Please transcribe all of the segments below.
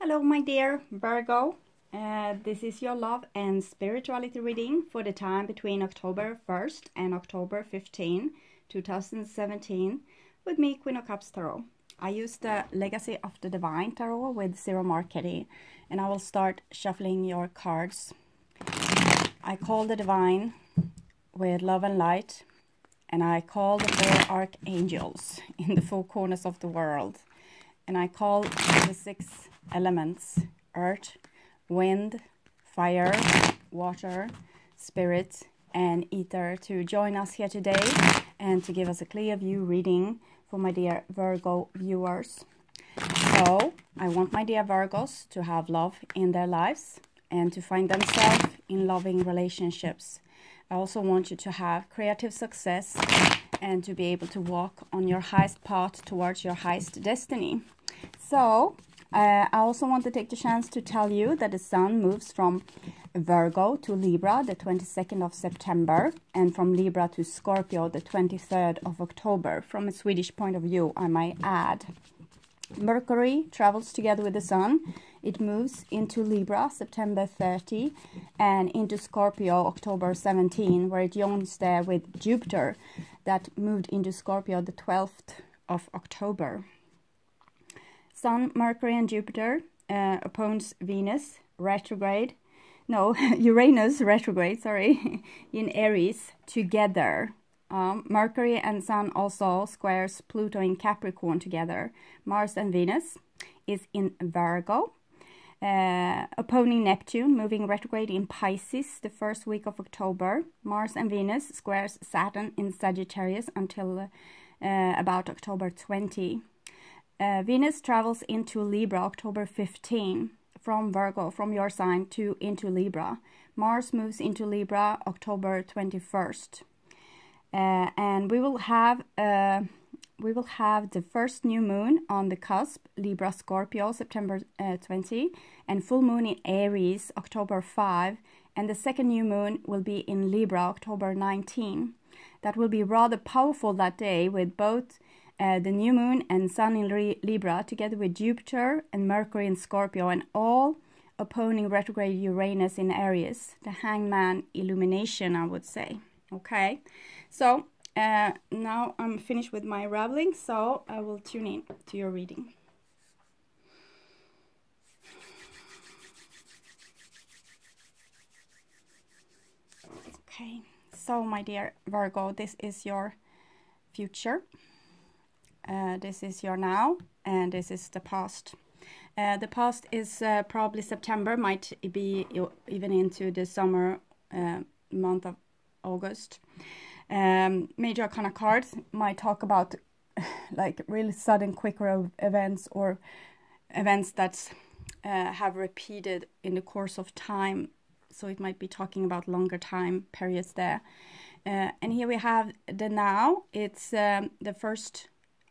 Hello, my dear Virgo. This is your love and spirituality reading for the time between October 1st and October 15, 2017 with me, Queen of Cups Tarot. I use the Legacy of the Divine Tarot with Zero Marketing, and I will start shuffling your cards. I call the Divine with love and light, and I call the four archangels in the four corners of the world, and I call the six elements: earth, wind, fire, water, spirit, and ether to join us here today and to give us a clear view reading for my dear Virgo viewers. So I want my dear Virgos to have love in their lives and to find themselves in loving relationships. I also want you to have creative success and to be able to walk on your highest path towards your highest destiny. So I also want to take the chance to tell you that the Sun moves from Virgo to Libra the 22nd of September and from Libra to Scorpio the 23rd of October. From a Swedish point of view, I might add. Mercury travels together with the Sun. It moves into Libra September 30 and into Scorpio October 17, where it joins there with Jupiter that moved into Scorpio the 12th of October. Sun, Mercury and Jupiter oppose Venus retrograde, Uranus retrograde, in Aries together. Mercury and Sun also squares Pluto in Capricorn together. Mars and Venus is in Virgo, opposing Neptune, moving retrograde in Pisces the first week of October. Mars and Venus squares Saturn in Sagittarius until about October 20. Venus travels into Libra October 15 from Virgo, from your sign, into Libra. Mars moves into Libra October 21st. And we will have the first new moon on the cusp, Libra Scorpio, September 20, and full moon in Aries, October 5, and the second new moon will be in Libra, October 19. That will be rather powerful that day, with both the new moon and Sun in Libra together with Jupiter and Mercury in Scorpio, and all opposing retrograde Uranus in Aries, the hangman illumination, I would say. Okay, so now I'm finished with my raveling, so I will tune in to your reading. Okay, so my dear Virgo, this is your future. This is your now, and this is the past. The past is probably September, might be even into the summer month of August. Major Arcana cards might talk about like really sudden, quick events, or events that have repeated in the course of time. So it might be talking about longer time periods there. And here we have the now. It's the first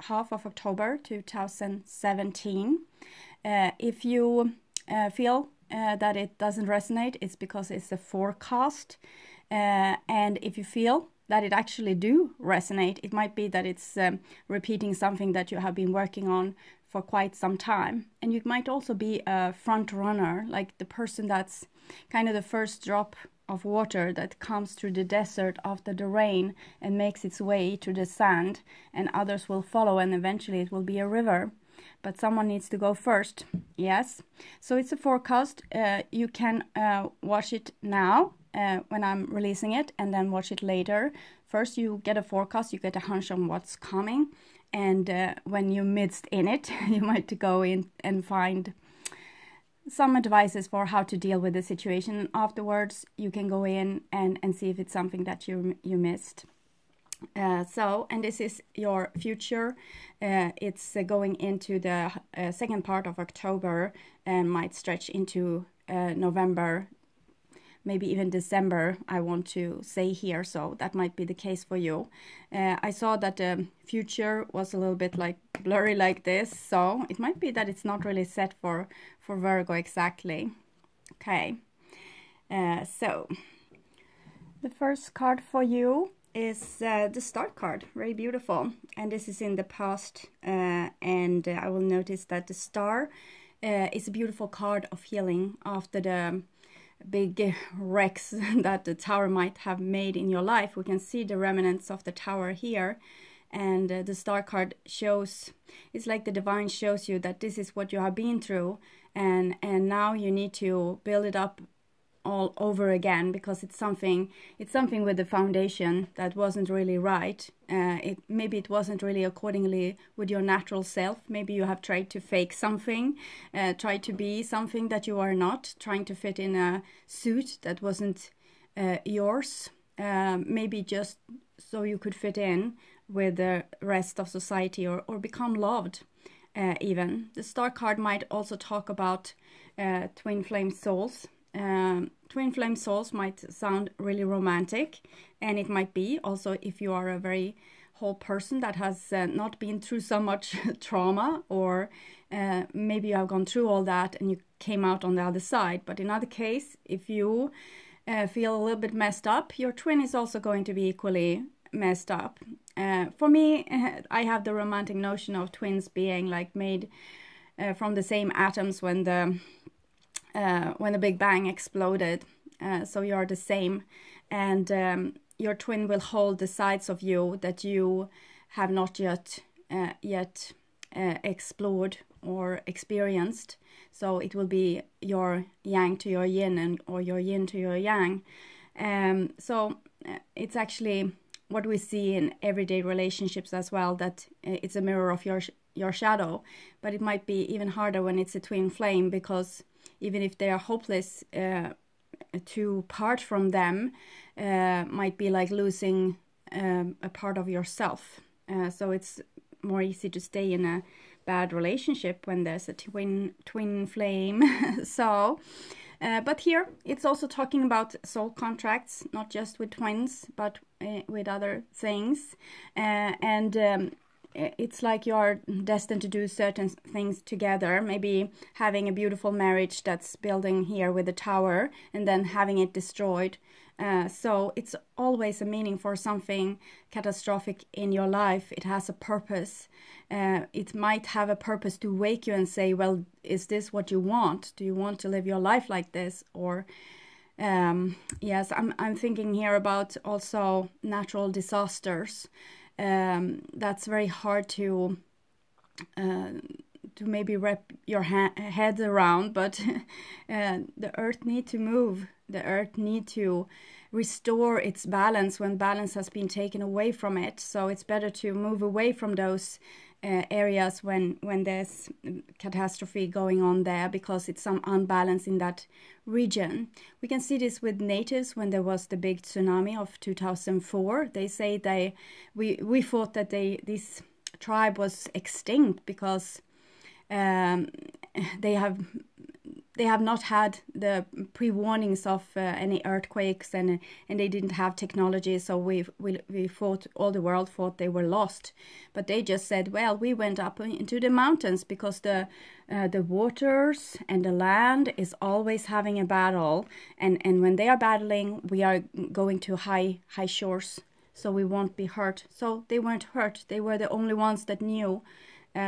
half of October 2017. If you feel that it doesn't resonate, it's because it's a forecast. And if you feel that it actually do resonate, it might be that it's repeating something that you have been working on for quite some time. And you might also be a front runner, like the person that's kind of the first drop of water that comes through the desert after the rain and makes its way to the sand, and others will follow, and eventually it will be a river. But someone needs to go first. Yes, so it's a forecast. You can watch it now when I'm releasing it, and then watch it later. First you get a forecast, you get a hunch on what's coming, and when you're midst in it, you might go in and find some advices for how to deal with the situation, and afterwards you can go in and see if it's something that you missed. And this is your future. It's going into the second part of October and might stretch into November, maybe even December, I want to say here, so that might be the case for you. I saw that the future was a little bit like blurry like this, so it might be that it's not really set for Virgo exactly. Okay, so the first card for you is the start card, very beautiful, and this is in the past, and I will notice that the star it's a beautiful card of healing after the big wrecks that the tower might have made in your life. We can see the remnants of the tower here, and the star card shows, it's like the divine shows you that this is what you have been through, and now you need to build it up all over again, because it's something with the foundation that wasn't really right. Maybe it wasn't really accordingly with your natural self. Maybe you have tried to fake something, tried to be something that you are not, trying to fit in a suit that wasn't yours, maybe just so you could fit in with the rest of society, or become loved. Even the star card might also talk about twin flame souls. Twin flame souls might sound really romantic, and it might be also if you are a very whole person that has not been through so much trauma, or maybe you have gone through all that and you came out on the other side. But in other case, if you feel a little bit messed up, your twin is also going to be equally messed up. For me, I have the romantic notion of twins being like made from the same atoms when the Big Bang exploded. So you are the same, and your twin will hold the sides of you that you have not yet explored or experienced. So it will be your yang to your yin, or your yin to your yang. So it's actually what we see in everyday relationships as well, that it's a mirror of your shadow. But it might be even harder when it's a twin flame, because even if they are hopeless, to part from them might be like losing a part of yourself. So it's more easy to stay in a bad relationship when there's a twin flame. So, but here it's also talking about soul contracts, not just with twins, but with other things. It's like you're destined to do certain things together, maybe having a beautiful marriage that's building here with the tower and then having it destroyed. So it's always a meaning for something catastrophic in your life. It has a purpose. It might have a purpose to wake you and say, well, is this what you want? Do you want to live your life like this? Or yes, I'm thinking here about also natural disasters. That's very hard to maybe wrap your head around, but the earth need to move. The earth need to restore its balance when balance has been taken away from it. So it's better to move away from those areas when there's catastrophe going on there, because it's some unbalance in that region. We can see this with natives when there was the big tsunami of 2004. They say we thought that this tribe was extinct because they have not had the pre-warnings of any earthquakes, and they didn't have technology, so we thought, all the world thought they were lost. But they just said, well, we went up into the mountains because the waters and the land is always having a battle, and when they are battling, we are going to high shores, so we won't be hurt. So they weren't hurt. They were the only ones that knew,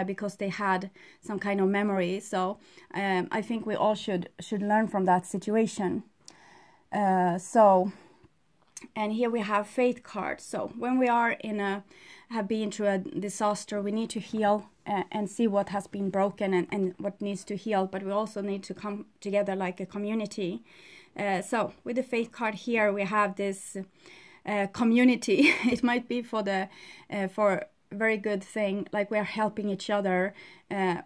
because they had some kind of memory. So I think we all should learn from that situation. So, and here we have faith cards. So when we are have been through a disaster, we need to heal and see what has been broken and what needs to heal. But we also need to come together like a community. So with the faith card here, we have this community. It might be for very good thing, like we're helping each other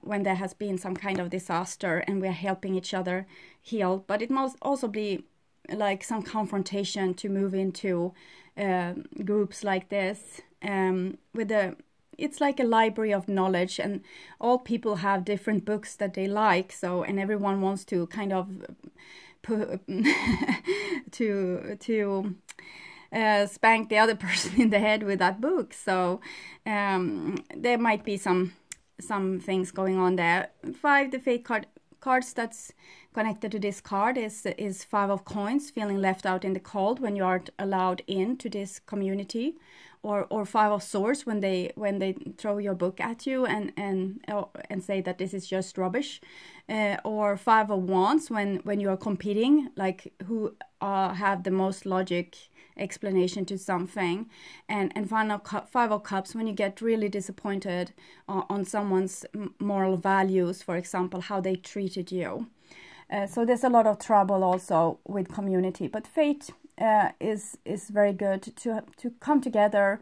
when there has been some kind of disaster, and we're helping each other heal. But it must also be like some confrontation to move into groups like this. It's like a library of knowledge, and all people have different books that they like. So, and everyone wants to kind of spank the other person in the head with that book. So there might be some things going on there. 5, the faith card cards that's connected to this card is Five of Coins, feeling left out in the cold when you aren't allowed into this community, or Five of Swords when they throw your book at you and say that this is just rubbish, or Five of Wands when you are competing, like who have the most logic explanation to something, and Five of Cups when you get really disappointed on someone's moral values, for example, how they treated you. So there's a lot of trouble also with community, but fate is very good to come together,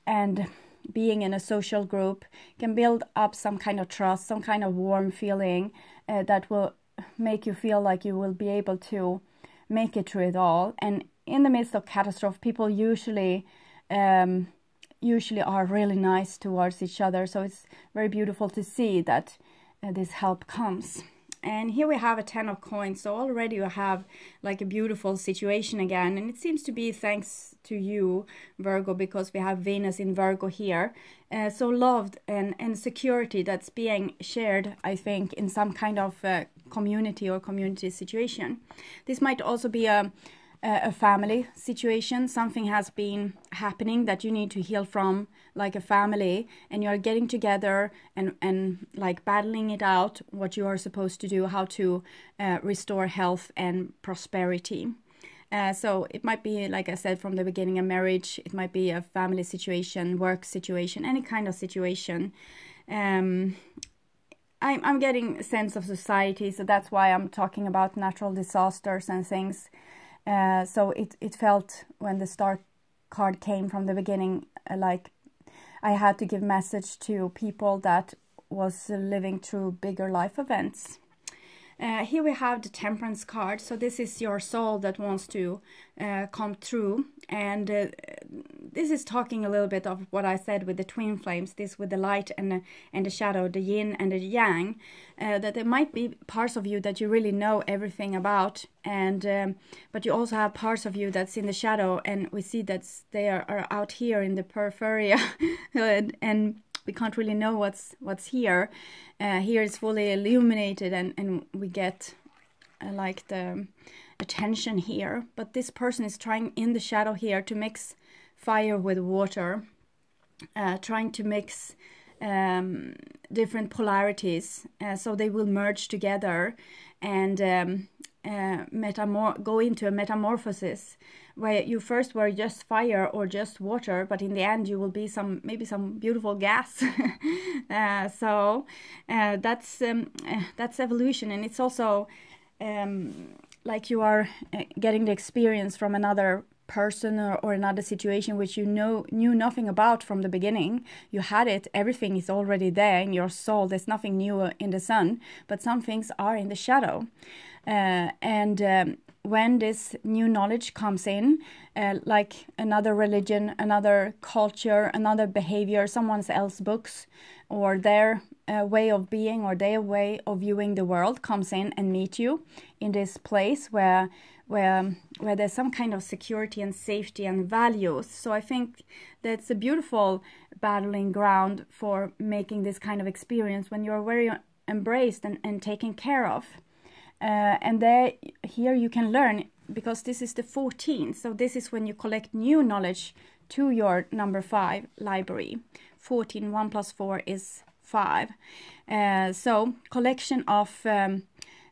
and being in a social group can build up some kind of trust, some kind of warm feeling that will make you feel like you will be able to make it through it all. And in the midst of catastrophe, people usually are really nice towards each other. So it's very beautiful to see that this help comes. And here we have a 10 of Coins. So already you have like a beautiful situation again. And it seems to be thanks to you, Virgo, because we have Venus in Virgo here. So loved and security that's being shared, I think, in some kind of community or community situation. This might also be a family situation. Something has been happening that you need to heal from, like a family, and you're getting together and like battling it out, what you are supposed to do, how to restore health and prosperity. So it might be, like I said from the beginning, a marriage, it might be a family situation, work situation, any kind of situation. I'm getting a sense of society, so that's why I'm talking about natural disasters and things. So it felt, when the Star card came from the beginning, like I had to give message to people that was living through bigger life events. Here we have the Temperance card. So this is your soul that wants to come through, and this is talking a little bit of what I said with the twin flames, this with the light and the shadow, the yin and the yang, that there might be parts of you that you really know everything about, and but you also have parts of you that's in the shadow, and we see that they are out here in the periphery and we can't really know what's here. Here it's fully illuminated, and we get like the attention here. But this person is trying in the shadow here to mix fire with water, trying to mix different polarities, so they will merge together and go into a metamorphosis, where you first were just fire or just water, but in the end you will be maybe some beautiful gas. So that's evolution, and it's also like you are getting the experience from another person or another situation which you knew nothing about from the beginning. You had it, everything is already there in your soul. There's nothing new in the sun, but some things are in the shadow. When this new knowledge comes in, like another religion, another culture, another behavior, someone else's books, or their way of being or their way of viewing the world comes in and meet you in this place where there's some kind of security and safety and values. So I think that's a beautiful battling ground for making this kind of experience, when you're very embraced and taken care of. And here you can learn, because this is the 14th. So this is when you collect new knowledge to your number 5 library. 14, 1 plus 4 is 5. So collection of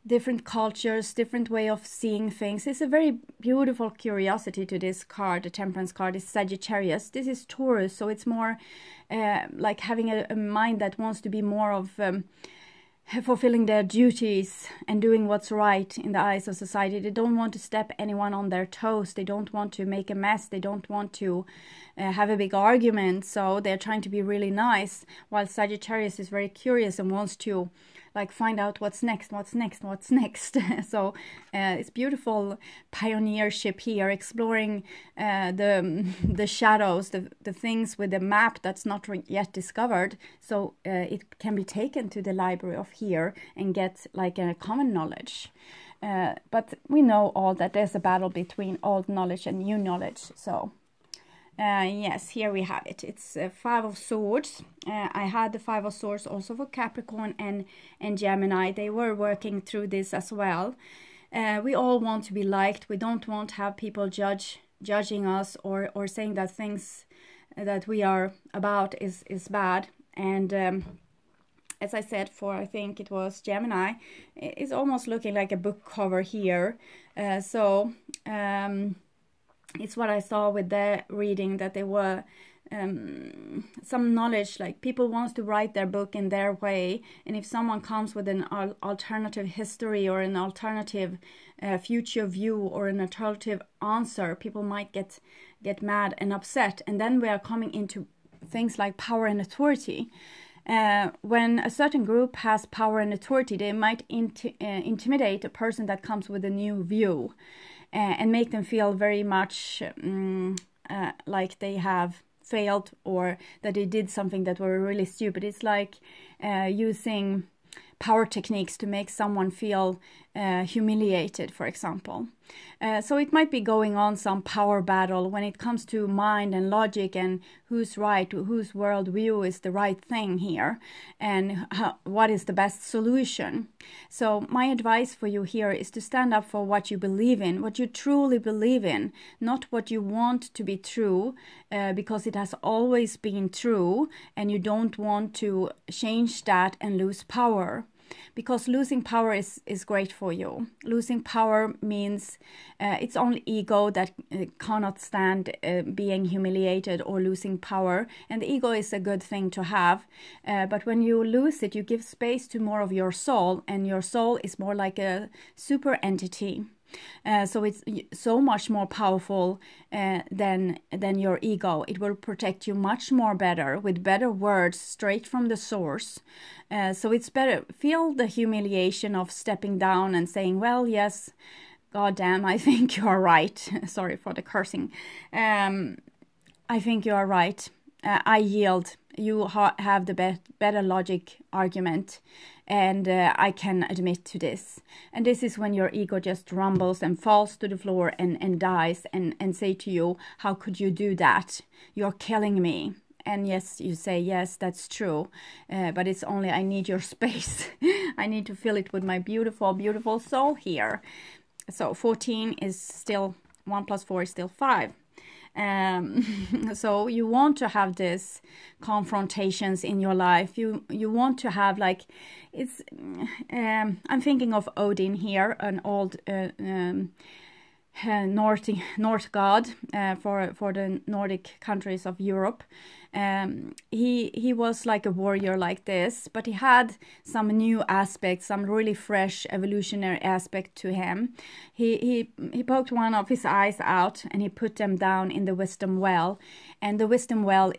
different cultures, different way of seeing things. It's a very beautiful curiosity to this card. The Temperance card is Sagittarius. This is Taurus, so it's more like having a mind that wants to be more of fulfilling their duties and doing what's right in the eyes of society. They don't want to step anyone on their toes. They don't want to make a mess. They don't want to have a big argument. So they're trying to be really nice, while Sagittarius is very curious and wants to like find out what's next. So it's beautiful pioneership here, exploring the shadows, the things with the map that's not yet discovered. So it can be taken to the library of here and get like a common knowledge. But we know all that there's a battle between old knowledge and new knowledge. So Yes, here we have it. It's Five of Swords. I had the Five of Swords also for Capricorn and Gemini. They were working through this as well. We all want to be liked. We don't want to have people judging us or saying that things that we are about is bad. And as I said for, I think it was Gemini, it's almost looking like a book cover here. It's what I saw with the reading, that there were some knowledge, like people want to write their book in their way, and if someone comes with an alternative history or an alternative future view or an alternative answer, people might get mad and upset. And then we are coming into things like power and authority. When a certain group has power and authority, they might intimidate a person that comes with a new view. And make them feel very much like they have failed, or that they did something that were really stupid. It's like using power techniques to make someone feel humiliated, for example. So it might be going on some power battle when it comes to mind and logic and who's right, whose worldview is the right thing here, and what is the best solution. So my advice for you here is to stand up for what you believe in, what you truly believe in, not what you want to be true, because it has always been true, and you don't want to change that and lose power. Because losing power is great for you. Losing power means it's only ego that cannot stand being humiliated or losing power. And the ego is a good thing to have. But when you lose it, you give space to more of your soul. And your soul is more like a super entity. So it's so much more powerful than your ego. It will protect you much more better with better words straight from the source. So it's better. Feel the humiliation of stepping down and saying, well, yes, goddamn, I think you are right. Sorry for the cursing. I think you are right. I yield. You have the better logic argument. And I can admit to this. And this is when your ego just rumbles and falls to the floor and dies and say to you, how could you do that? You're killing me. And yes, you say, yes, that's true. But it's only, I need your space. I need to fill it with my beautiful, beautiful soul here. So 14 is still, 1 plus 4 is still 5. So you want to have this confrontations in your life. You want to have, like, it's I'm thinking of Odin here, an old North god for the Nordic countries of Europe. He was like a warrior like this, but he had some new aspects, some really fresh evolutionary aspect to him. He poked one of his eyes out and he put them down in the wisdom well. And the wisdom well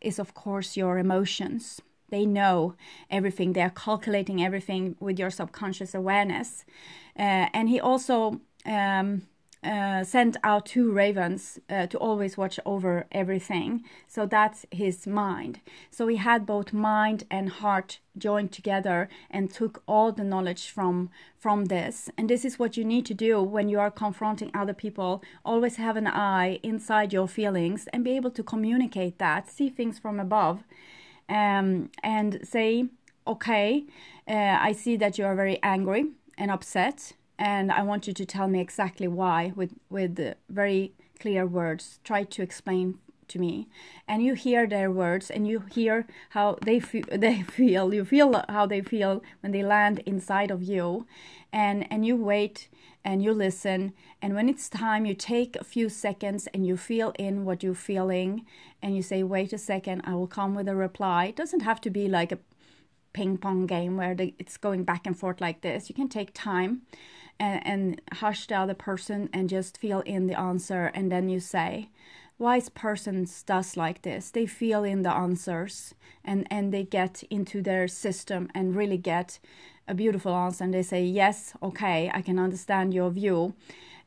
is of course your emotions. They know everything. They are calculating everything with your subconscious awareness. And he also sent out 2 ravens to always watch over everything. So that's his mind. So he had both mind and heart joined together and took all the knowledge from this. And this is what you need to do when you are confronting other people. Always have an eye inside your feelings and be able to communicate that, see things from above, and say, okay, I see that you are very angry and upset, and I want you to tell me exactly why with very clear words. Try to explain to me. And you hear their words and you hear how they feel. You feel how they feel when they land inside of you. And you wait and you listen. And when it's time, you take a few seconds and you feel in what you're feeling. And you say, wait a second, I will come with a reply. It doesn't have to be like a ping pong game where it's going back and forth like this. You can take time and hush the other person and just feel in the answer. And then you say, wise persons does like this. They feel in the answers and they get into their system and really get a beautiful answer. And they say, yes, okay, I can understand your view.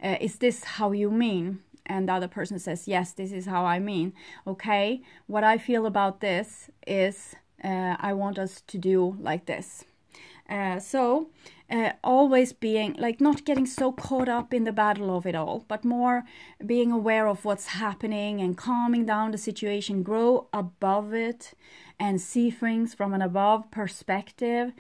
Is this how you mean? And the other person says, yes, this is how I mean. Okay, what I feel about this is I want us to do like this. Always being like, not getting so caught up in the battle of it all, but more being aware of what's happening and calming down the situation, grow above it and see things from an above perspective.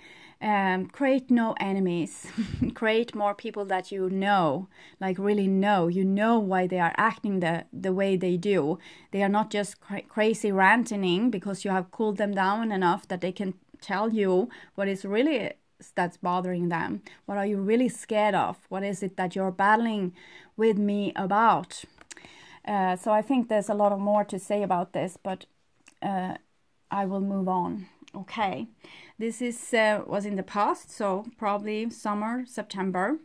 Create no enemies. Create more people that you know, like really know. You know why they are acting the way they do. They are not just crazy ranting because you have cooled them down enough that they can tell you what is really that's bothering them. What are you really scared of? What is it that you're battling with me about? So I think there's a lot of more to say about this, but I will move on. Okay, this is was in the past, so probably summer, September,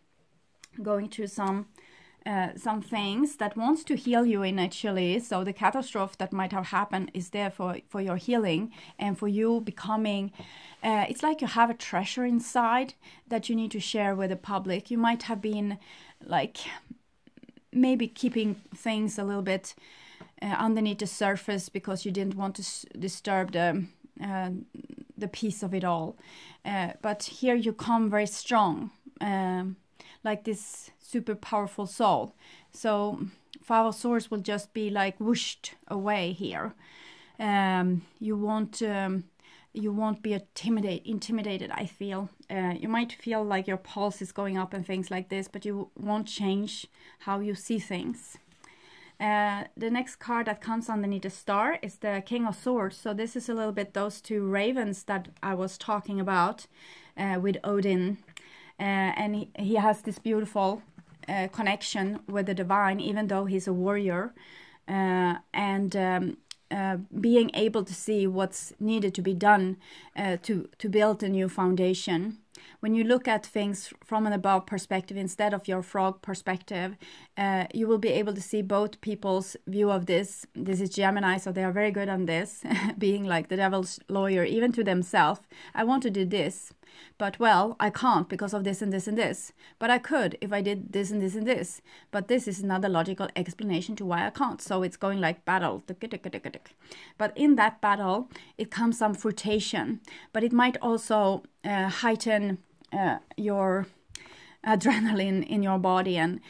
going through some things that wants to heal you initially. So the catastrophe that might have happened is there for your healing and for you becoming, it's like you have a treasure inside that you need to share with the public. You might have been like maybe keeping things a little bit underneath the surface because you didn't want to disturb the peace of it all. But here you come very strong, like this super powerful soul. So Five of Swords will just be like whooshed away here. You won't be intimidated, I feel. You might feel like your pulse is going up and things like this, but you won't change how you see things. The next card that comes underneath the star is the King of Swords. So this is a little bit those two ravens that I was talking about with Odin. And he has this beautiful connection with the divine, even though he's a warrior. Being able to see what's needed to be done to build a new foundation. When you look at things from an above perspective instead of your frog perspective, you will be able to see both people's view of this. This is Gemini, so they are very good on this, being like the devil's lawyer, even to themselves. I want to do this, but well, I can't because of this and this and this. But I could if I did this and this and this. But this is another logical explanation to why I can't. So it's going like battle. But in that battle, it comes some fruition. But it might also heighten your adrenaline in your body and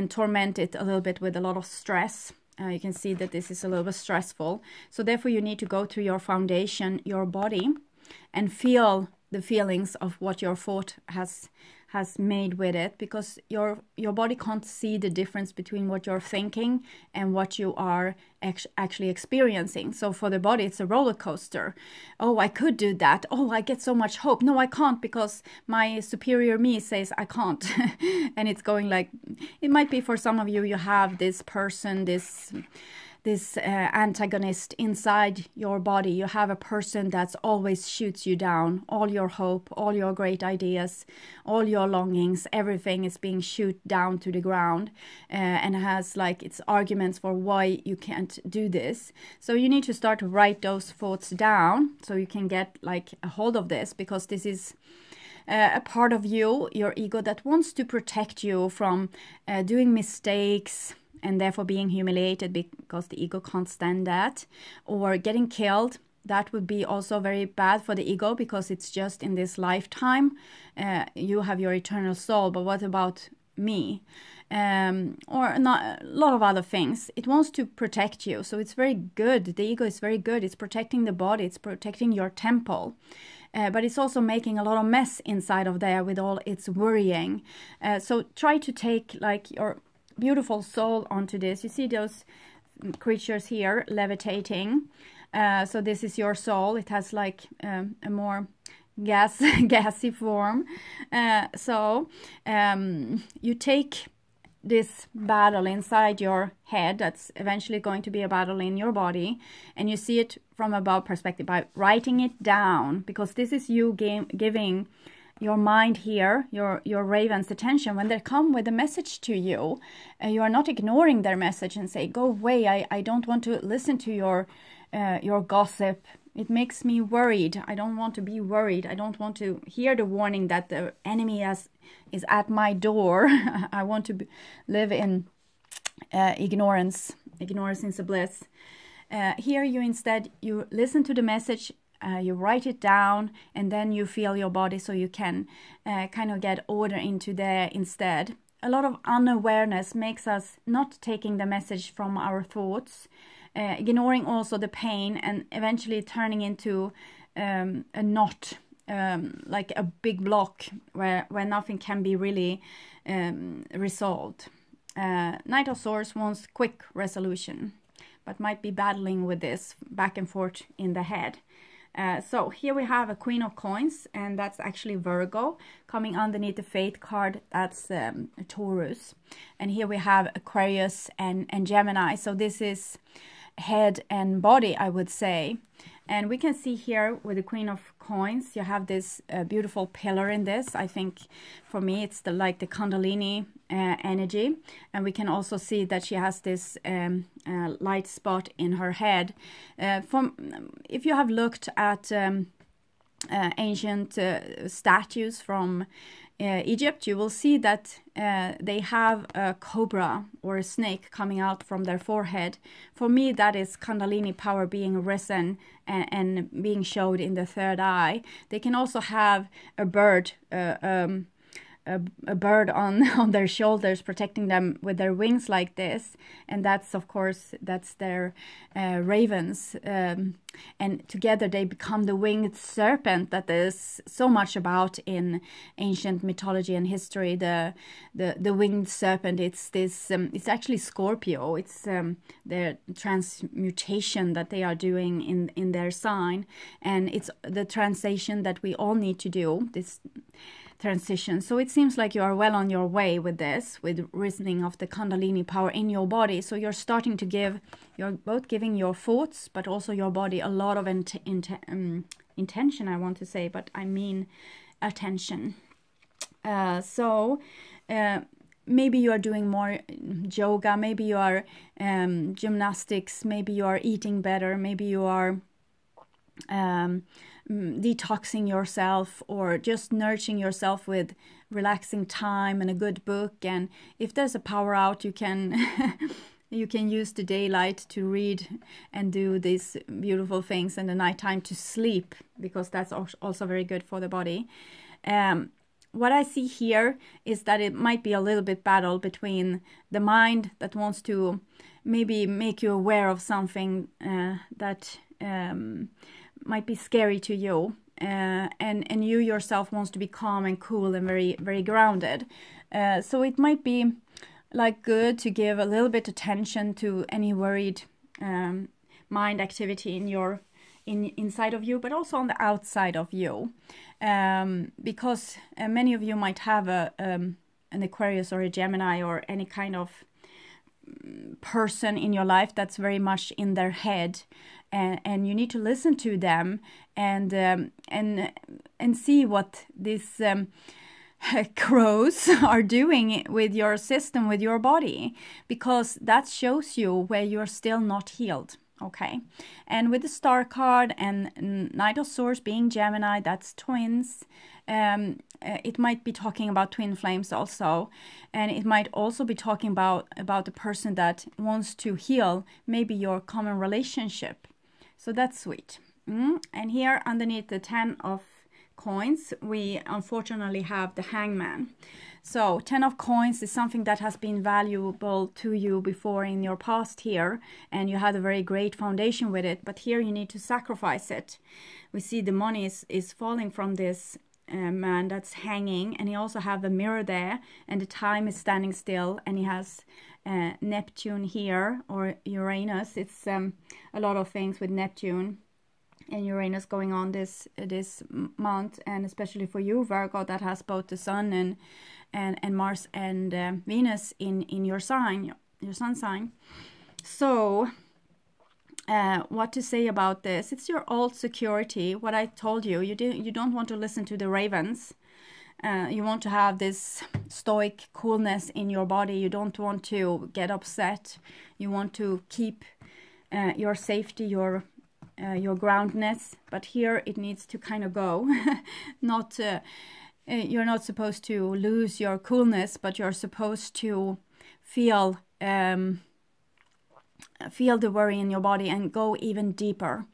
torment it a little bit with a lot of stress. You can see that this is a little bit stressful. So therefore you need to go through your foundation, your body, and feel the feelings of what your thought has made with it, because your body can't see the difference between what you're thinking and what you are actually experiencing. So for the body, it's a roller coaster. Oh, I could do that. Oh, I get so much hope. No, I can't because my superior me says I can't. And it's going like, it might be for some of you, you have this person, this antagonist inside your body. You have a person that's always shoots you down. All your hope, all your great ideas, all your longings, everything is being shoot down to the ground, and has like its arguments for why you can't do this. So you need to start to write those thoughts down so you can get like a hold of this, because this is a part of you, your ego, that wants to protect you from doing mistakes, and therefore being humiliated because the ego can't stand that, or getting killed. That would be also very bad for the ego, because it's just in this lifetime. You have your eternal soul, but what about me? Or not, a lot of other things. It wants to protect you, so it's very good. The ego is very good. It's protecting the body. It's protecting your temple. But it's also making a lot of mess inside of there with all its worrying. So try to take like your beautiful soul onto this. You see those creatures here levitating. So this is your soul. It has like a more gassy form. You take this battle inside your head that's eventually going to be a battle in your body, and you see it from above perspective by writing it down, because this is you giving your mind here, your ravens, attention. When they come with a message to you, you are not ignoring their message and say, go away, I don't want to listen to your gossip. It makes me worried. I don't want to be worried. I don't want to hear the warning that the enemy is at my door. I want to live in ignorance. Ignorance is a bliss. Here you instead, you listen to the message you write it down, and then you feel your body, so you can kind of get order into there instead. A lot of unawareness makes us not taking the message from our thoughts, ignoring also the pain, and eventually turning into a knot, like a big block where nothing can be really resolved. Knight of Swords wants quick resolution, but might be battling with this back and forth in the head. So here we have a Queen of Coins, and that's actually Virgo. Coming underneath the Faith card, that's Taurus. And here we have Aquarius and Gemini. So this is head and body, I would say. And we can see here with the Queen of Coins, you have this beautiful pillar in this. I think for me it's like the Kundalini energy. And we can also see that she has this light spot in her head. If you have looked at ancient statues from Egypt, you will see that they have a cobra or a snake coming out from their forehead. For me, that is Kundalini power being risen and being showed in the third eye. They can also have a bird, a bird on their shoulders, protecting them with their wings like this, and that's, of course, that's their ravens, and together they become the winged serpent that there's so much about in ancient mythology and history. The winged serpent, it's this it's actually Scorpio. It's the transmutation that they are doing in their sign, and it's the translation that we all need to do, this transition. So it seems like you are well on your way with this, with reasoning of the Kundalini power in your body. So you're starting to give, you're both giving your thoughts, but also your body a lot of intention, I want to say, but I mean attention. Maybe you are doing more yoga, maybe you are gymnastics, maybe you are eating better, maybe you are detoxing yourself, or just nurturing yourself with relaxing time and a good book. And if there's a power out, you can you can use the daylight to read and do these beautiful things, and the nighttime to sleep, because that's also very good for the body. What I see here is that it might be a little bit battle between the mind that wants to maybe make you aware of something that might be scary to you, and you yourself wants to be calm and cool and very, very grounded. So it might be like good to give a little bit attention to any worried mind activity in your inside of you, but also on the outside of you, because many of you might have an Aquarius or a Gemini or any kind of person in your life that's very much in their head, and you need to listen to them and see what these crows are doing with your system, with your body, because that shows you where you're still not healed. Okay, and with the Star card and Knight of Swords being Gemini, that's twins. It might be talking about twin flames also, and it might also be talking about the person that wants to heal maybe your common relationship. So that's sweet. And here underneath the 10 of coins, we unfortunately have the Hangman. So 10 of coins is something that has been valuable to you before in your past here, and you had a very great foundation with it, but here you need to sacrifice it. We see the money is falling from this man that's hanging, and he also have a mirror there, and the time is standing still, and he has Neptune here, or Uranus. It's a lot of things with Neptune and Uranus going on this month, and especially for you, Virgo, that has both the Sun and Mars and Venus in your sign, your sun sign. So what to say about this? It's your old security. What I told you, you don't want to listen to the ravens. You want to have this stoic coolness in your body. You don't want to get upset. You want to keep your safety, your groundness. But here it needs to kind of go. Not you're not supposed to lose your coolness, but you're supposed to feel feel the worry in your body and go even deeper.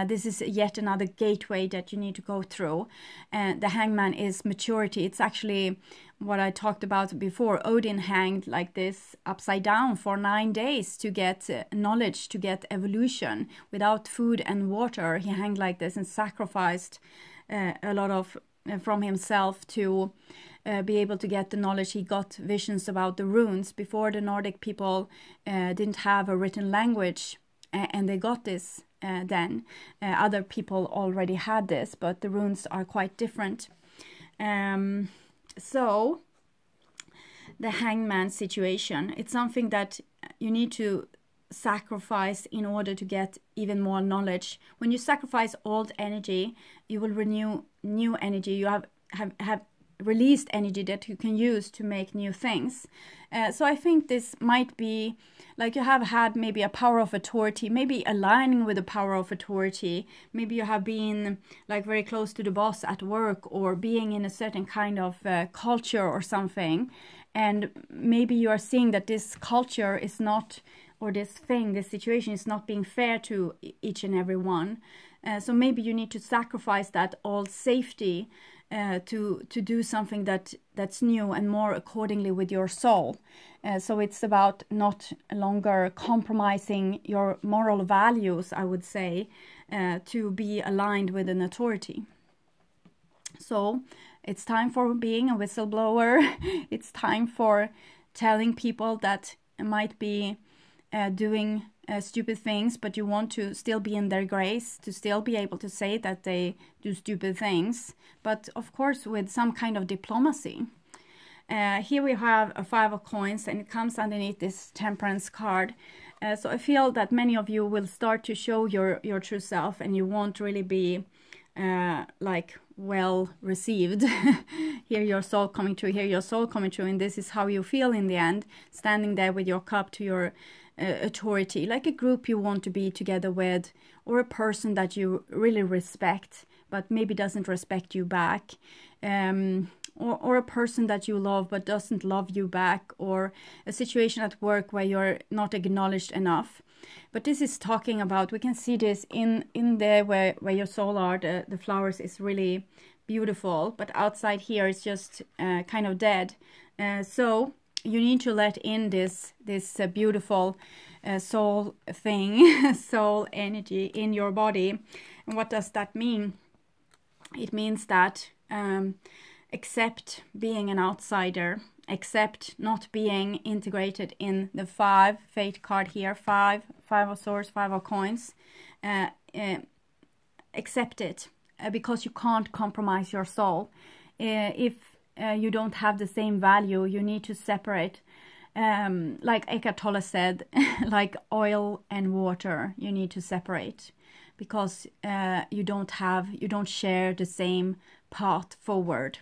This is yet another gateway that you need to go through. And the Hangman is maturity. It's actually what I talked about before. Odin hanged like this upside down for 9 days to get knowledge, to get evolution. Without food and water, he hanged like this and sacrificed a lot of from himself to be able to get the knowledge. He got visions about the runes. Before, the Nordic people didn't have a written language, and they got this then. Other people already had this, but the runes are quite different. So the Hangman situation, it's something that you need to sacrifice in order to get even more knowledge. When you sacrifice old energy, you will renew new energy. You have released energy that you can use to make new things. So I think this might be like you have had maybe a power of authority, maybe aligning with the power of authority. Maybe you have been like very close to the boss at work, or being in a certain kind of culture or something. And maybe you are seeing that this culture is not, or this thing, this situation is not being fair to each and every one. So maybe you need to sacrifice that old safety to do something that's new and more accordingly with your soul. So it's about not longer compromising your moral values, I would say, to be aligned with an authority. So it's time for being a whistleblower. It's time for telling people that might be doing stupid things, but you want to still be in their grace, to still be able to say that they do stupid things, but of course with some kind of diplomacy. Here we have a 5 of coins, and it comes underneath this Temperance card. So I feel that many of you will start to show your true self, and you won't really be like well received. Hear your soul coming through, hear your soul coming through, and this is how you feel in the end, standing there with your cup to your authority, like a group you want to be together with, or a person that you really respect but maybe doesn't respect you back, or a person that you love but doesn't love you back, or a situation at work where you're not acknowledged enough. But this is talking about, we can see this in there where your soul are, the flowers is really beautiful, but outside here it's just kind of dead. So you need to let in this beautiful soul thing, soul energy in your body. And what does that mean? It means that accept being an outsider, accept not being integrated in the 5 fate card here, 5 of swords, 5 of coins. Accept it, because you can't compromise your soul. If you don't have the same value, you need to separate. Like Eckhart Tolle said, like oil and water, you need to separate, because you don't share the same path forward.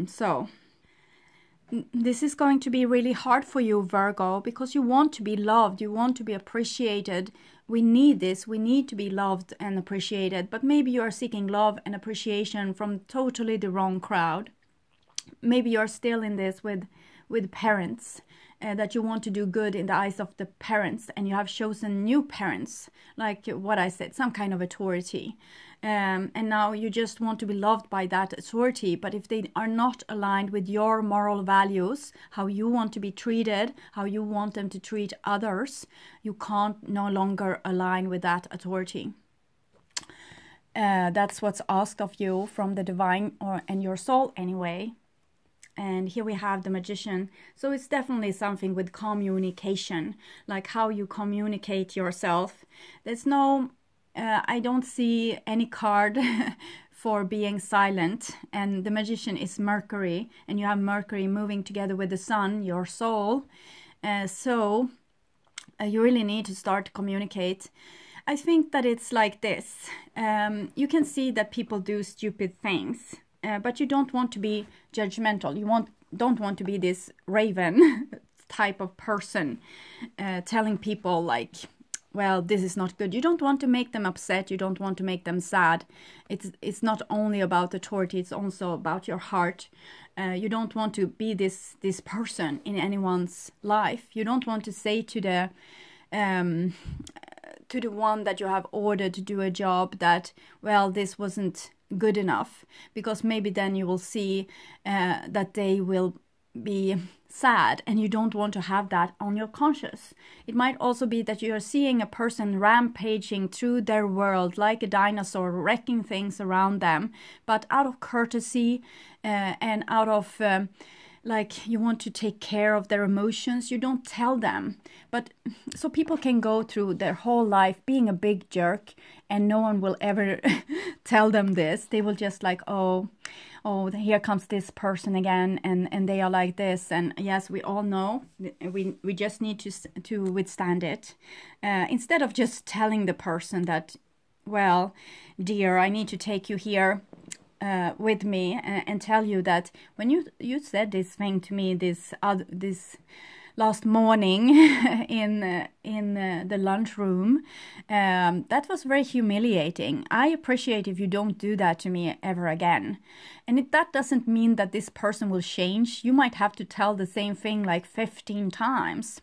So this is going to be really hard for you, Virgo, because you want to be loved, you want to be appreciated. We need this, we need to be loved and appreciated, but maybe you are seeking love and appreciation from totally the wrong crowd. Maybe you're still in this with parents, that you want to do good in the eyes of the parents, and you have chosen new parents, like what I said, some kind of authority. And now you just want to be loved by that authority, but if they are not aligned with your moral values, how you want to be treated, how you want them to treat others, you can't no longer align with that authority. That's what's asked of you from the divine and your soul anyway. And here we have the Magician. So it's definitely something with communication, like how you communicate yourself. There's no, I don't see any card for being silent. And the Magician is Mercury, and you have Mercury moving together with the Sun, your soul. So you really need to start to communicate. I think that it's like this. You can see that people do stupid things. But you don't want to be judgmental. You don't want to be this raven type of person telling people like, well, this is not good. You don't want to make them upset. You don't want to make them sad. It's not only about authority. It's also about your heart. You don't want to be this person in anyone's life. You don't want to say to to the one that you have ordered to do a job that, well, this wasn't good enough, because maybe then you will see that they will be sad, and you don't want to have that on your conscience. It might also be that you are seeing a person rampaging through their world like a dinosaur, wrecking things around them, but out of courtesy and out of like you want to take care of their emotions, you don't tell them. But so people can go through their whole life being a big jerk, and no one will ever tell them this. They will just like, oh, here comes this person again, and they are like this. And yes, we all know, we just need to withstand it. Instead of just telling the person that, well, dear, I need to take you here with me and tell you that when you said this thing to me this last morning in the lunchroom, that was very humiliating. I appreciate if you don't do that to me ever again. And that doesn't mean that this person will change. You might have to tell the same thing like 15 times,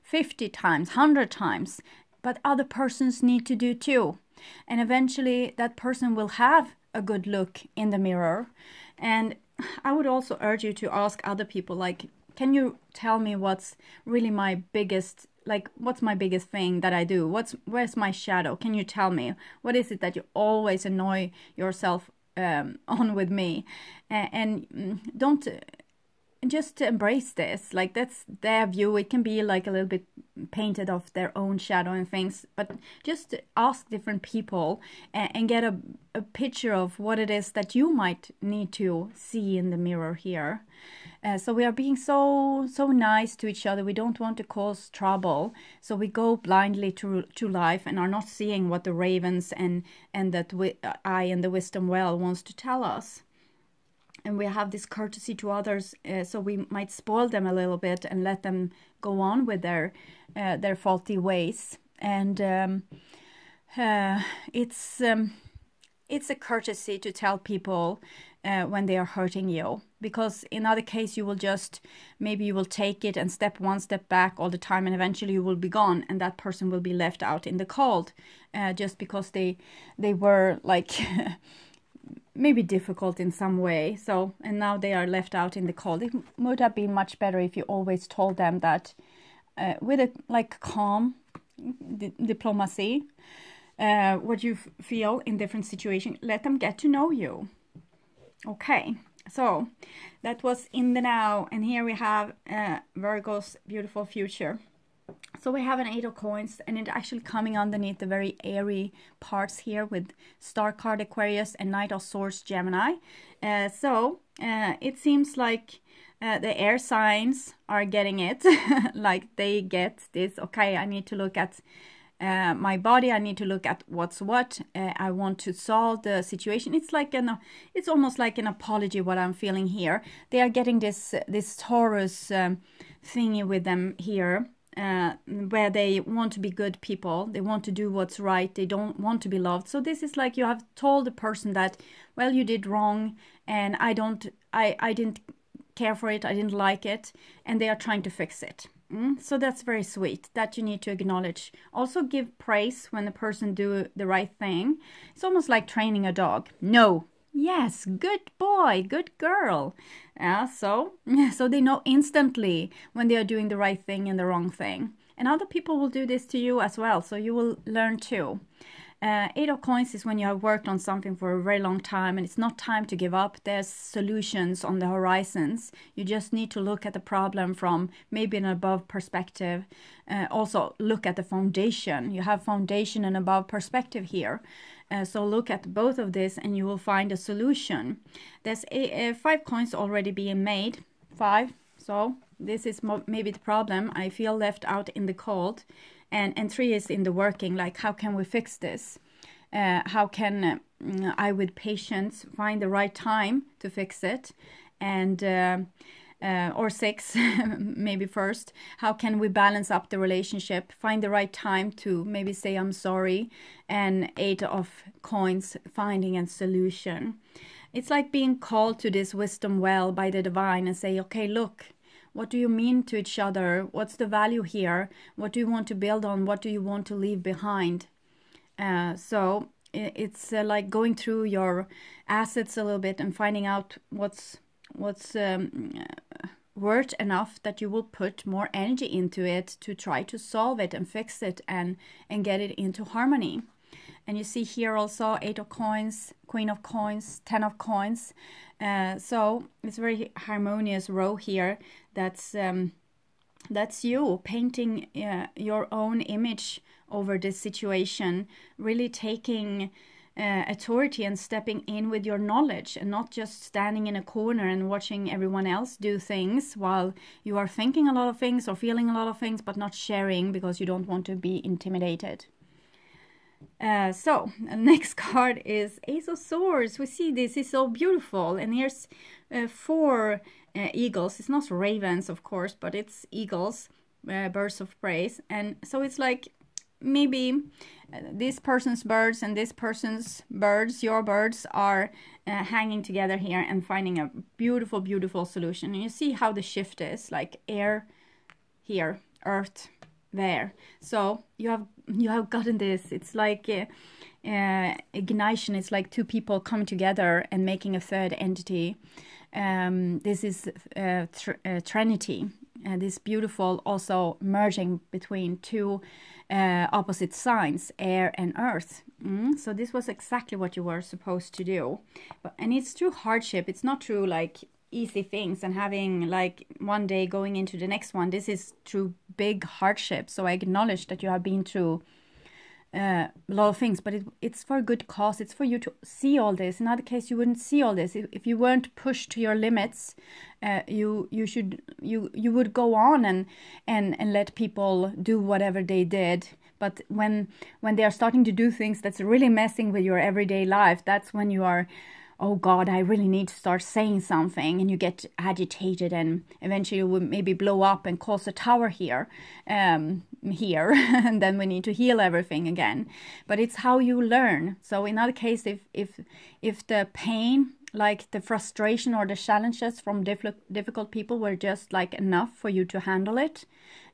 50 times, 100 times, but other persons need to do too. And eventually that person will have a good look in the mirror. And I would also urge you to ask other people, like, can you tell me what's really my biggest, like, what's my biggest thing that I do? Where's my shadow? Can you tell me? What is it that you always annoy yourself on with me? And don't just embrace this. Like, that's their view. It can be like a little bit painted of their own shadow and things, but just ask different people and get a picture of what it is that you might need to see in the mirror here. So we are being so nice to each other. We don't want to cause trouble, so we go blindly to life and are not seeing what the ravens and that I and the wisdom well wants to tell us. And we have this courtesy to others, so we might spoil them a little bit and let them go on with their faulty ways. And it's a courtesy to tell people when they are hurting you, because in other case you will just, maybe you will take it and step one step back all the time, and eventually you will be gone, and that person will be left out in the cold just because they were like maybe difficult in some way. So, and now they are left out in the cold. It would have been much better if you always told them that with a like calm diplomacy, what you feel in different situations. Let them get to know you. Okay, so that was in the now, and here we have Virgo's beautiful future. So we have an 8 of coins, and it's actually coming underneath the very airy parts here with Star card Aquarius and Knight of Swords Gemini. So it seems like the air signs are getting it, like they get this, okay, I need to look at my body, I need to look at what's what, I want to solve the situation. It's like it's almost like an apology what I'm feeling here. They are getting this Taurus thingy with them here. Where they want to be good people, they want to do what's right, they don't want to be loved. So this is like you have told the person that, well, you did wrong, and I didn't care for it, I didn't like it, and they are trying to fix it. So that's very sweet, that you need to acknowledge. Also give praise when the person do the right thing. It's almost like training a dog. No. Yes, good boy, good girl. So they know instantly when they are doing the right thing and the wrong thing. And other people will do this to you as well, so you will learn too. 8 of coins is when you have worked on something for a very long time and it's not time to give up. There's solutions on the horizons. You just need to look at the problem from maybe an above perspective. Also look at the foundation. You have foundation and above perspective here. So look at both of this and you will find a solution. There's 5 coins already being made. 5. So this is maybe the problem. I feel left out in the cold. And 3 is in the working, like how can we fix this? How can I with patience find the right time to fix it? And or 6 maybe first, how can we balance up the relationship, find the right time to maybe say I'm sorry? And 8 of coins, finding a solution. It's like being called to this wisdom well by the divine and say, okay, look, What do you mean to each other? What's the value here? What do you want to build on? What do you want to leave behind? So it's like going through your assets a little bit and finding out what's worth enough that you will put more energy into it to try to solve it and fix it and get it into harmony. And you see here also 8 of coins, Queen of coins, 10 of coins. So it's a very harmonious row here. That's you painting your own image over this situation, really taking authority and stepping in with your knowledge, and not just standing in a corner and watching everyone else do things while you are thinking a lot of things or feeling a lot of things, but not sharing because you don't want to be intimidated. So the next card is Ace of Swords. We see this is so beautiful, and here's 4 eagles. It's not ravens, of course, but it's eagles, birds of prey. And so it's like maybe this person's birds and this person's birds, your birds, are hanging together here and finding a beautiful, beautiful solution. And you see how the shift is, like air here, earth there. So you have gotten this. It's like ignition. It's like 2 people coming together and making a third entity. This is Trinity. This beautiful also merging between 2 opposite signs, air and earth. So this was exactly what you were supposed to do. And it's through hardship. It's not through like easy things and having like one day going into the next one. This is through big hardship. So I acknowledge that you have been through a lot of things, but it's for a good cause. It's for you to see all this. In other case, you wouldn't see all this. If you weren't pushed to your limits, you would go on and let people do whatever they did. But when they are starting to do things that's really messing with your everyday life, that's when you are, oh God, I really need to start saying something, and you get agitated, and eventually you will maybe blow up and cause a tower here, and then we need to heal everything again. But it's how you learn. So in other case, if the pain, like the frustration or the challenges from difficult people were just like enough for you to handle it,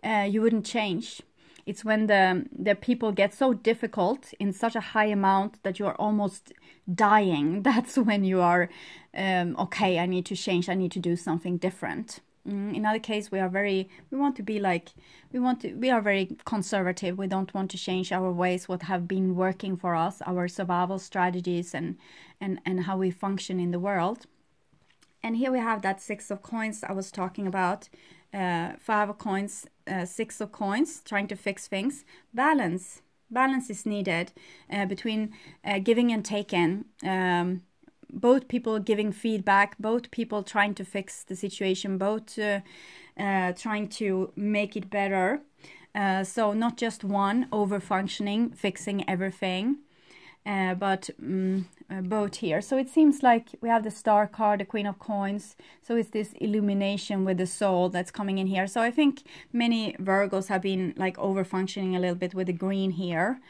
you wouldn't change. It's when the people get so difficult in such a high amount that you are almost dying. That's when you are, okay, I need to change. I need to do something different. In other case, we are very conservative. We don't want to change our ways, what have been working for us, our survival strategies and how we function in the world. And here we have that 6 of coins I was talking about. 5 of coins, 6 of coins, trying to fix things. Balance is needed between giving and taking. Both people giving feedback, both people trying to fix the situation, both trying to make it better. So not just one over-functioning, fixing everything, but both here. So it seems like we have the Star card, the Queen of Coins. So it's this illumination with the soul that's coming in here. So I think many Virgos have been like over-functioning a little bit with the green here.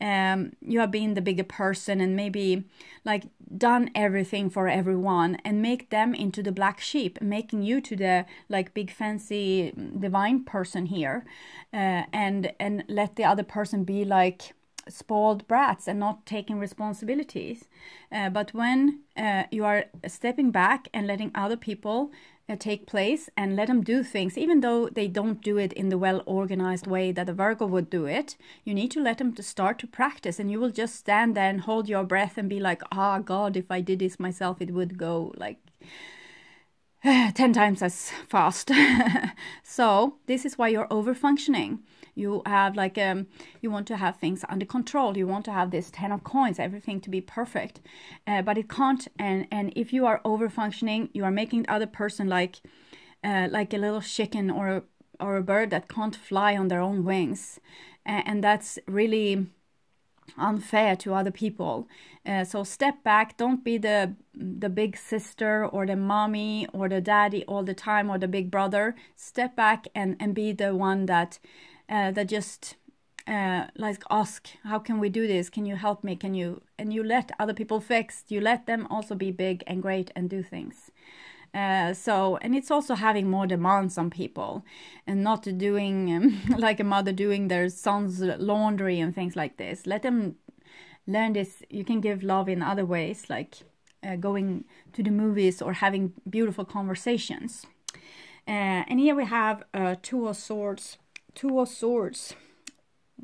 You have been the bigger person and maybe like done everything for everyone and make them into the black sheep, making you to the like big fancy divine person here, and let the other person be like spoiled brats and not taking responsibilities. But when you are stepping back and letting other people take place and let them do things, even though they don't do it in the well-organized way that a Virgo would do it, you need to let them to start to practice, and you will just stand there and hold your breath and be like, ah, God, if I did this myself, it would go like 10 times as fast. So this is why you're over-functioning. You have like you want to have things under control. You want to have this 10 of coins, everything to be perfect, but it can't. And if you are over functioning, you are making the other person like a little chicken or a bird that can't fly on their own wings, and that's really unfair to other people. So step back. Don't be the big sister or the mommy or the daddy all the time, or the big brother. Step back and be the one that just like ask, how can we do this? Can you help me? Can you? And you let other people fix. You let them also be big and great and do things. And it's also having more demands on people and not doing like a mother doing their son's laundry and things like this. Let them learn this. You can give love in other ways, like going to the movies or having beautiful conversations. And here we have Two of Swords. Two of Swords.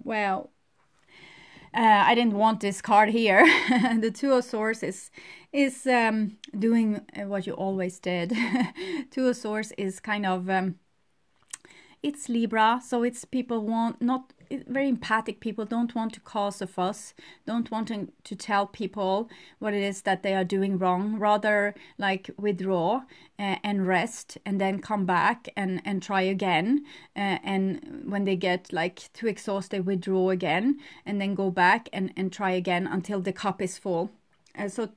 Well, I didn't want this card here. The Two of Swords is doing what you always did. Two of Swords is kind of it's Libra, so it's people not very empathic people, don't want to cause a fuss, don't want to tell people what it is that they are doing wrong, rather like withdraw and rest and then come back and try again, and when they get like too exhausted, withdraw again and then go back and try again until the cup is full. So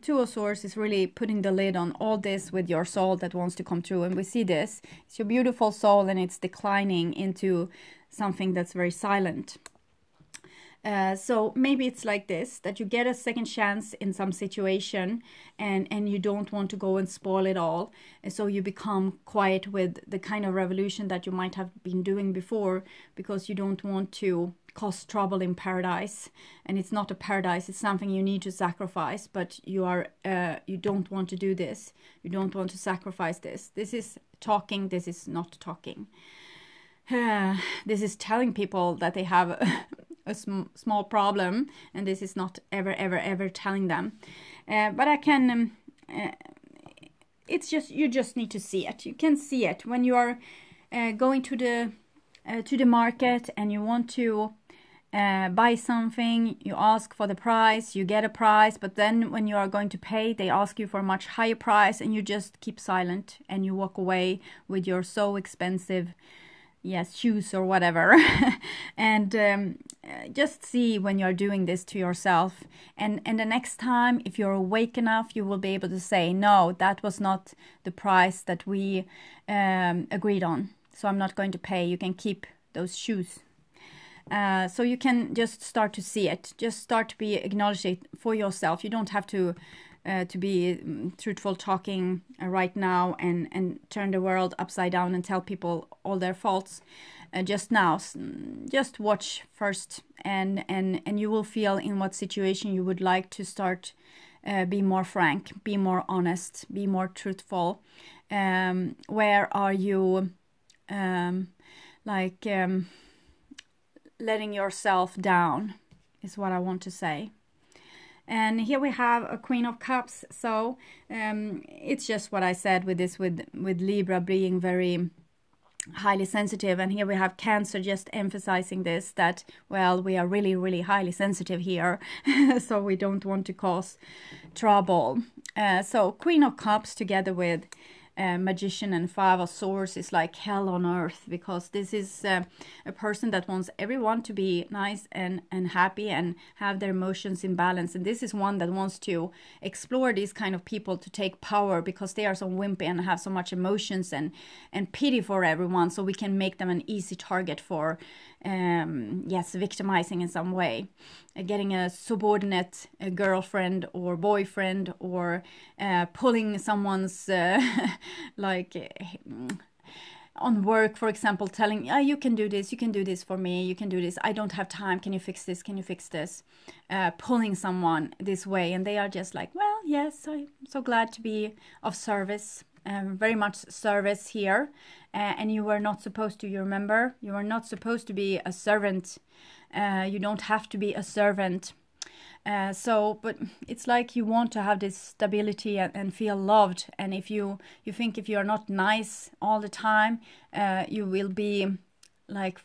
Two of Swords is really putting the lid on all this with your soul that wants to come through. And we see this. It's your beautiful soul and it's declining into something that's very silent. So maybe it's like this, that you get a second chance in some situation and you don't want to go and spoil it all. And so you become quiet with the kind of revolution that you might have been doing before because you don't want to cause trouble in paradise. And it's not a paradise, it's something you need to sacrifice, but you don't want to do this. You don't want to sacrifice this. This is talking, this is not talking. This is telling people that they have a small problem, and this is not ever telling them. But I can, it's just, you just need to see it. You can see it when you are going to the market and you want to buy something, you ask for the price, you get a price, but then when you are going to pay, they ask you for a much higher price and you just keep silent and you walk away with your so expensive shoes or whatever. And just see when you're doing this to yourself, and the next time, if you're awake enough, you will be able to say, no, that was not the price that we agreed on, so I'm not going to pay. You can keep those shoes. So you can just start to see it, just start to be acknowledge it for yourself. You don't have to be truthful talking right now and turn the world upside down and tell people all their faults. Just now, just watch first, and you will feel in what situation you would like to start be more frank, be more honest, be more truthful. Where are you letting yourself down is what I want to say. And here we have a Queen of Cups. So it's just what I said with this, with Libra being very highly sensitive. And here we have Cancer just emphasizing this, that, well, we are really highly sensitive here. So we don't want to cause trouble. So Queen of Cups together with Magician and Five of Swords is like hell on earth, because this is a person that wants everyone to be nice and happy and have their emotions in balance. And this is one that wants to explore these kind of people to take power, because they are so wimpy and have so much emotions and pity for everyone, so we can make them an easy target for victimizing in some way, getting a subordinate girlfriend or boyfriend, or pulling someone's on work, for example, telling, you can do this for me, you can do this, I don't have time, can you fix this, pulling someone this way, and they are just like, well, yes, I'm so glad to be of service. Very much service here, and you were not supposed to, you remember, you are not supposed to be a servant. You don't have to be a servant. But it's like you want to have this stability and feel loved, and if you think if you are not nice all the time, you will be like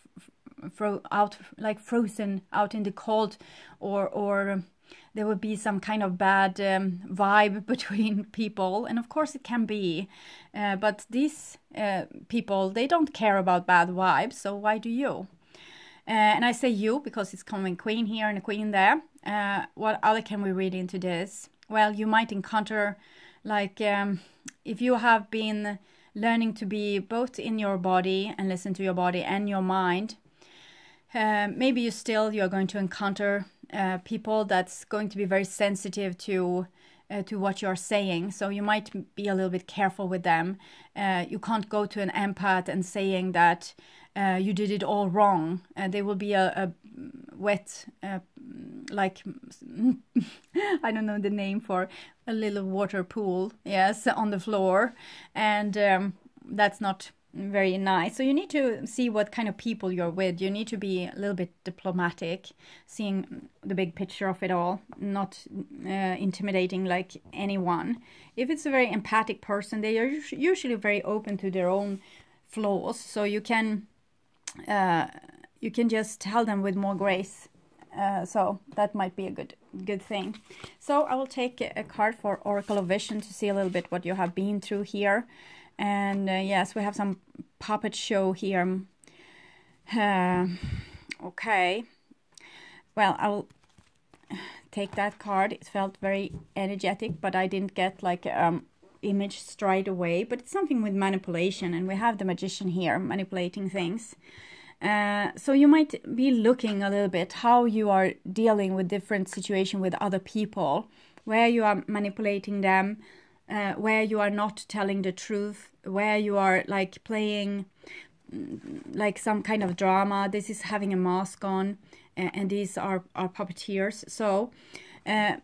frozen out in the cold, or there would be some kind of bad vibe between people. And of course it can be, but these people, they don't care about bad vibes, so why do you? And I say you because it's coming Queen here and a Queen there. What other can we read into this? Well, you might encounter, like, if you have been learning to be both in your body and listen to your body and your mind, maybe you're going to encounter people that's going to be very sensitive to to what you're saying. So you might be a little bit careful with them. You can't go to an empath and saying that you did it all wrong. There will be a wet, like, I don't know the name for a little water pool, yes, on the floor. And that's not very nice. So you need to see what kind of people you're with. You need to be a little bit diplomatic, seeing the big picture of it all, not intimidating like anyone. If it's a very empathic person, they are usually very open to their own flaws, so you can just tell them with more grace. So that might be a good thing. So I will take a card for Oracle of Vision to see a little bit what you have been through here. And yes, we have some puppet show here. Okay. Well, I will take that card. It felt very energetic, but I didn't get like image straight away. But it's something with manipulation, and we have the Magician here manipulating things. So you might be looking a little bit how you are dealing with different situations with other people, where you are manipulating them, where you are not telling the truth, where you are like playing like some kind of drama. This is having a mask on, and these are puppeteers. So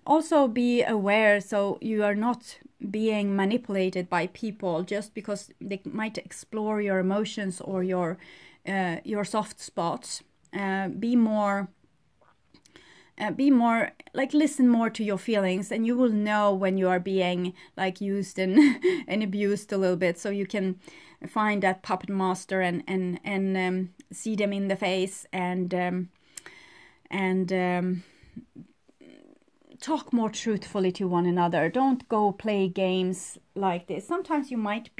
also be aware, so you are not being manipulated by people just because they might explore your emotions or your soft spots. Be more like, listen more to your feelings, and you will know when you are being like used and and abused a little bit. So you can find that puppet master and see them in the face and talk more truthfully to one another. Don't go play games like this. Sometimes you might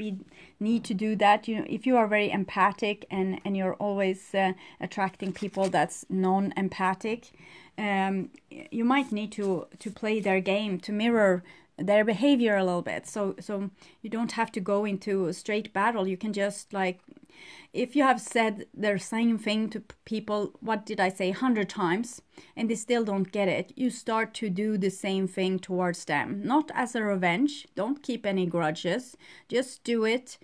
need to do that. If you are very empathic and you're always attracting people that's non-empathic, you might need to play their game, to mirror their behavior a little bit. So you don't have to go into a straight battle. You can just, like, if you have said the same thing to people, what did I say, 100 times, and they still don't get it, you start to do the same thing towards them. Not as a revenge. Don't keep any grudges. Just do it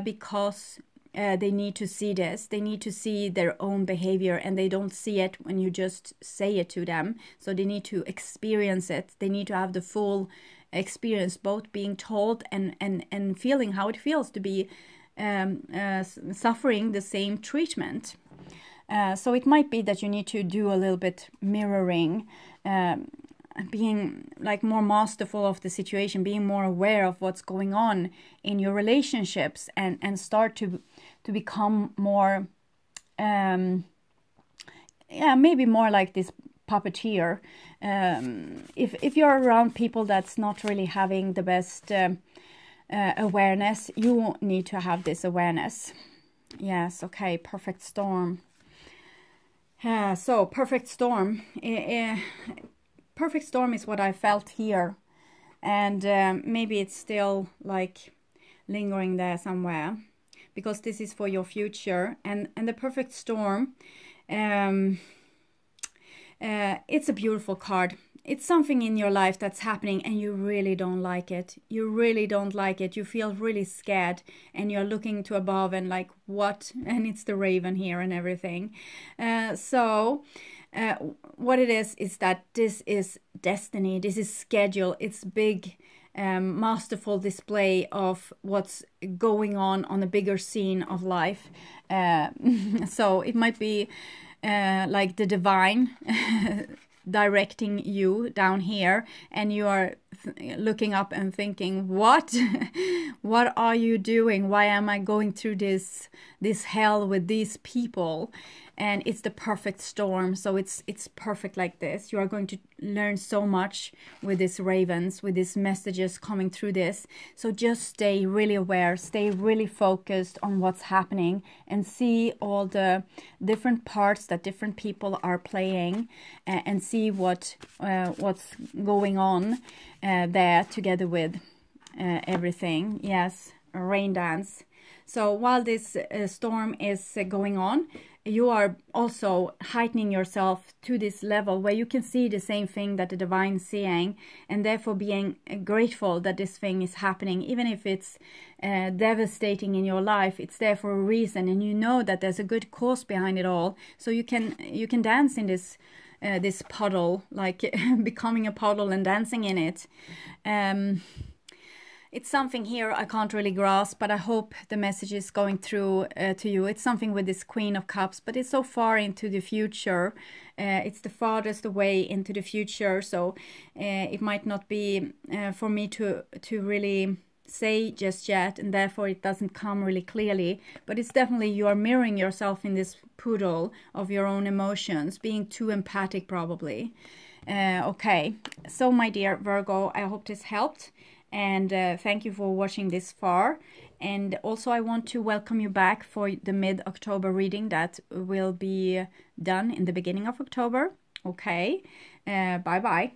because they need to see this. They need to see their own behavior, and they don't see it when you just say it to them. So they need to experience it. They need to have the full experience, both being told and feeling how it feels to be suffering the same treatment. So it might be that you need to do a little bit mirroring, being like more masterful of the situation, being more aware of what's going on in your relationships, and start to become more, maybe more like this puppeteer. If you're around people that's not really having the best awareness, you need to have this awareness. Yes, okay, perfect storm. So perfect storm. Perfect storm is what I felt here, and maybe it's still like lingering there somewhere, because this is for your future. And the perfect storm, it's a beautiful card. It's something in your life that's happening and you really don't like it. You really don't like it. You feel really scared, and you're looking to above and like, what? And it's the raven here and everything. What it is that this is destiny. This is schedule. It's big, masterful display of what's going on a bigger scene of life. So it might be like the divine directing you down here, and you are looking up and thinking, what are you doing? Why am I going through this hell with these people? And it's the perfect storm. So it's perfect like this. You are going to learn so much with these ravens, with these messages coming through this. So just stay really aware, stay really focused on what's happening, and see all the different parts that different people are playing, and see what's going on there together with everything. Yes, a rain dance. So while this storm is going on, you are also heightening yourself to this level where you can see the same thing that the divine is seeing, and therefore being grateful that this thing is happening. Even if it's devastating in your life, it's there for a reason, and you know that there's a good cause behind it all. So you can dance in this this puddle, like becoming a puddle and dancing in it. It's something here I can't really grasp, but I hope the message is going through to you. It's something with this Queen of Cups, but it's so far into the future. It's the farthest away into the future, so it might not be for me to really say just yet, and therefore it doesn't come really clearly. But it's definitely you are mirroring yourself in this poodle of your own emotions, being too empathic probably. Okay, so my dear Virgo, I hope this helped. And thank you for watching this far. And also I want to welcome you back for the mid-October reading that will be done in the beginning of October. Okay, bye-bye.